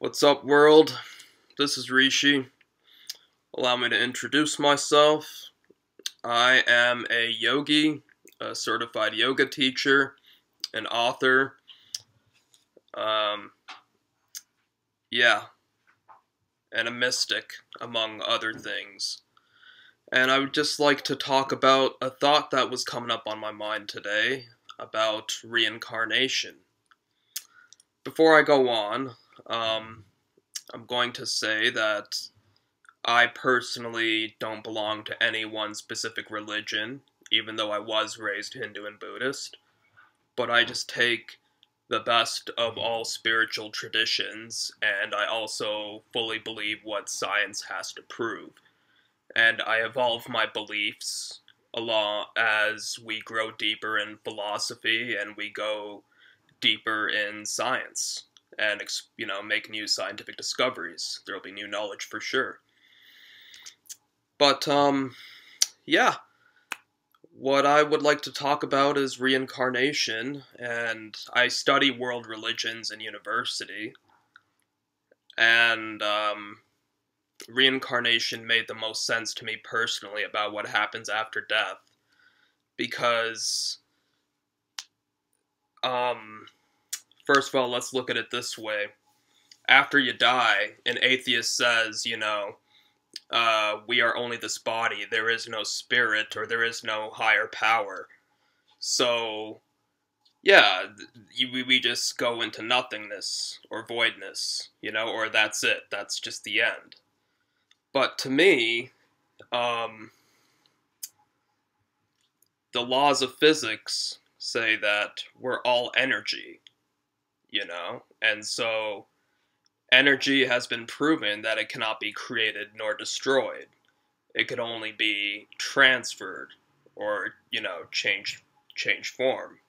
What's up, world? This is Rishi. Allow me to introduce myself. I am a yogi, a certified yoga teacher, an author. Um, yeah, and a mystic, among other things. And I would just like to talk about a thought that was coming up on my mind today about reincarnation. Before I go on, I'm going to say that I personally don't belong to any one specific religion, even though I was raised Hindu and Buddhist, but I just take the best of all spiritual traditions, and I also fully believe what science has to prove. And I evolve my beliefs along as we grow deeper in philosophy and we go deeper in science and make new scientific discoveries. There'll be new knowledge for sure. But, yeah, what I would like to talk about is reincarnation, and I study world religions in university, and, reincarnation made the most sense to me personally about what happens after death, because, first of all, let's look at it this way. After you die, an atheist says, we are only this body, there is no spirit, or there is no higher power. So, yeah, we just go into nothingness, or voidness, or that's it, that's just the end. But to me, the laws of physics say that we're all energy, and so energy has been proven that it cannot be created nor destroyed. It could only be transferred or, change form.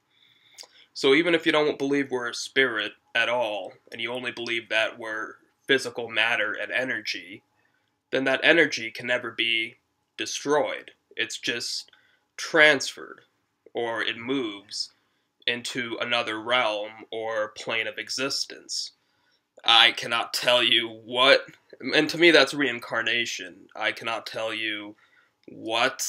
So even if you don't believe we're a spirit at all, and you only believe that we're physical matter and energy, then that energy can never be destroyed. It's just transferred, or it moves into another realm or plane of existence. I cannot tell you what, and to me that's reincarnation. I cannot tell you what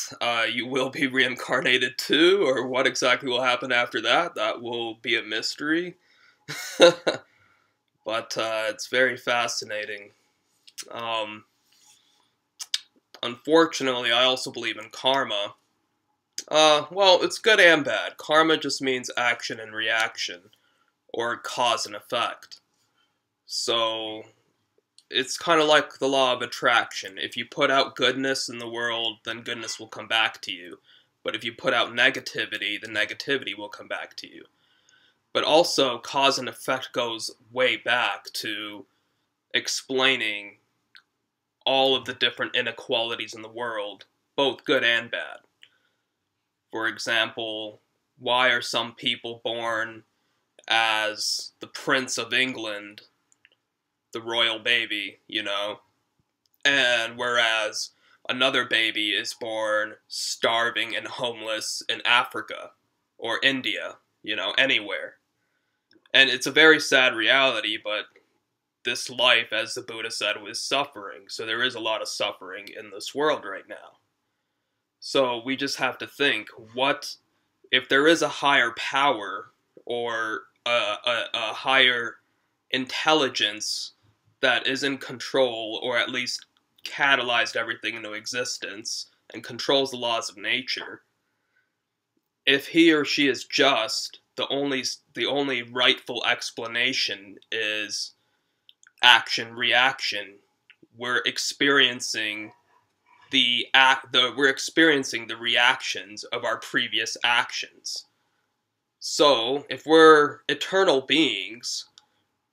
you will be reincarnated to, or what exactly will happen after that. That will be a mystery. But it's very fascinating. Unfortunately, I also believe in karma. Well, it's good and bad. Karma just means action and reaction, or cause and effect. So, it's kind of like the law of attraction. If you put out goodness in the world, then goodness will come back to you. But if you put out negativity, the negativity will come back to you. But also, cause and effect goes way back to explaining all of the different inequalities in the world, both good and bad. For example, why are some people born as the Prince of England, the royal baby, and whereas another baby is born starving and homeless in Africa or India, anywhere. And it's a very sad reality, but this life, as the Buddha said, was suffering. So there is a lot of suffering in this world right now. So we just have to think, what if there is a higher power or a higher intelligence that is in control, or at least catalyzed everything into existence and controls the laws of nature, if he or she is just, the only rightful explanation is action reaction. We're experiencing the reactions of our previous actions. So if we're eternal beings,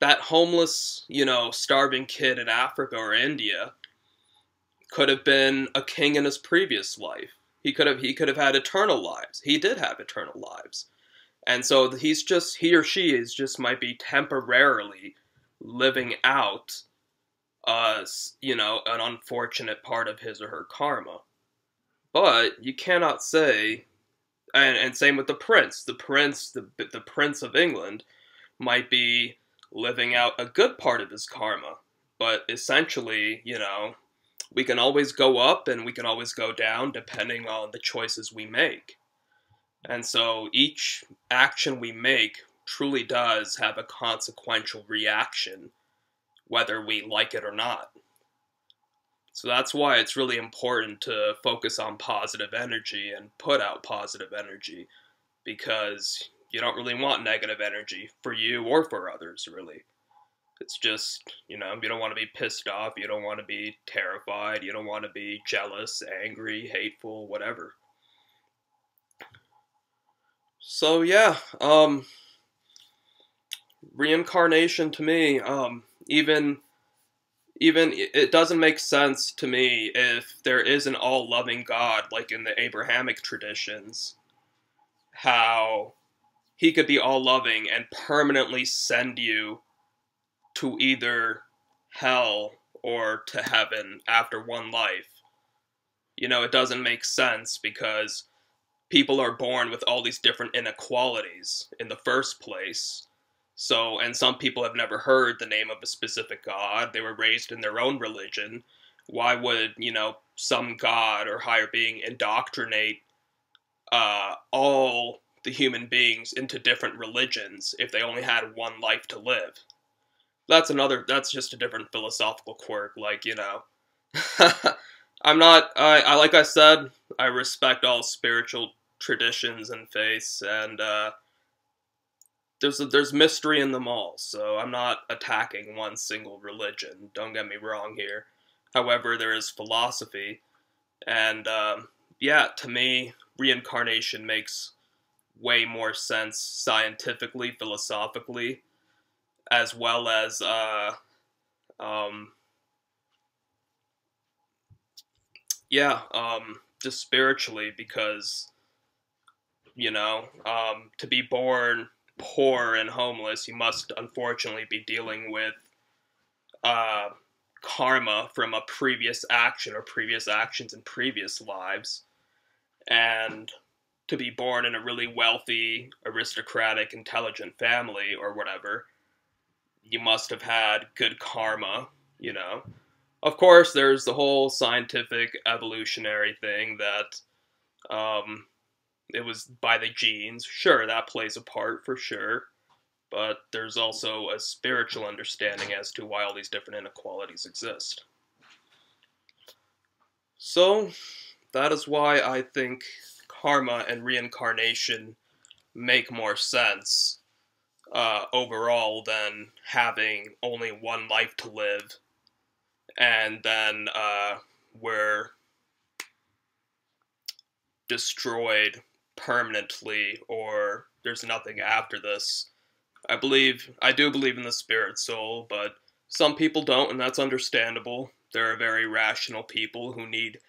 that homeless, starving kid in Africa or India could have been a king in his previous life. He could have had eternal lives. He did have eternal lives. And so he or she might be temporarily living out an unfortunate part of his or her karma. But you cannot say, and same with the prince. The prince of England might be living out a good part of his karma. But essentially, we can always go up and we can always go down depending on the choices we make. And so each action we make truly does have a consequential reaction, whether we like it or not. So that's why it's really important to focus on positive energy and put out positive energy, because you don't really want negative energy for you or for others, really. It's just, you don't want to be pissed off, you don't want to be terrified, you don't want to be jealous, angry, hateful, whatever. So yeah, reincarnation to me, even it doesn't make sense to me if there is an all-loving God, like in the Abrahamic traditions, how he could be all-loving and permanently send you to either hell or to heaven after one life. It doesn't make sense because people are born with all these different inequalities in the first place. So, and some people have never heard the name of a specific god. They were raised in their own religion. Why would, some god or higher being indoctrinate all the human beings into different religions if they only had one life to live? That's just a different philosophical quirk, like I said, I respect all spiritual traditions and faiths, and there's mystery in them all, so I'm not attacking one single religion, don't get me wrong here. However, there is philosophy, and yeah, to me, reincarnation makes way more sense scientifically, philosophically, as well as just spiritually, because to be born poor and homeless, you must unfortunately be dealing with karma from a previous action or previous actions in previous lives. And to be born in a really wealthy, aristocratic, intelligent family or whatever, you must have had good karma, Of course, there's the whole scientific evolutionary thing that it was by the genes. Sure, that plays a part for sure. But there's also a spiritual understanding as to why all these different inequalities exist. So, that is why I think karma and reincarnation make more sense overall than having only one life to live, and then we're destroyed permanently, or there's nothing after this. I do believe in the spirit soul, but some people don't, and that's understandable. There are very rational people who need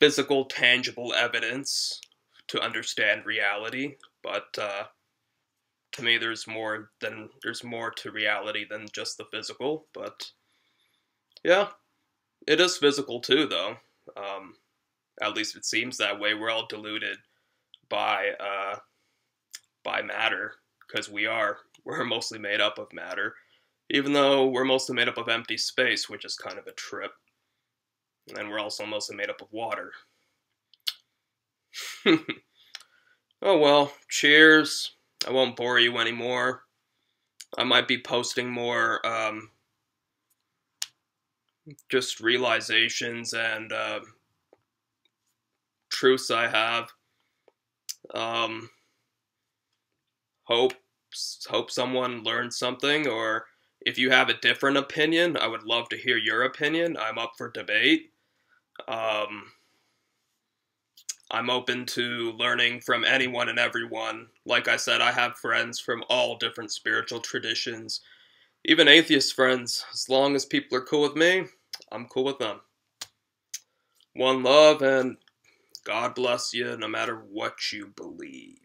physical, tangible evidence to understand reality, but to me there's more to reality than just the physical. But yeah, it is physical too, though. At least it seems that way. We're all deluded by matter, because we're mostly made up of matter, even though we're mostly made up of empty space, which is kind of a trip. And we're also mostly made up of water. Oh well, cheers. I won't bore you anymore. I might be posting more just realizations and truths I have. Hope someone learned something, or if you have a different opinion, I would love to hear your opinion. I'm up for debate. I'm open to learning from anyone and everyone. Like I said, I have friends from all different spiritual traditions, even atheist friends. As long as people are cool with me, I'm cool with them. One love, and God bless you no matter what you believe.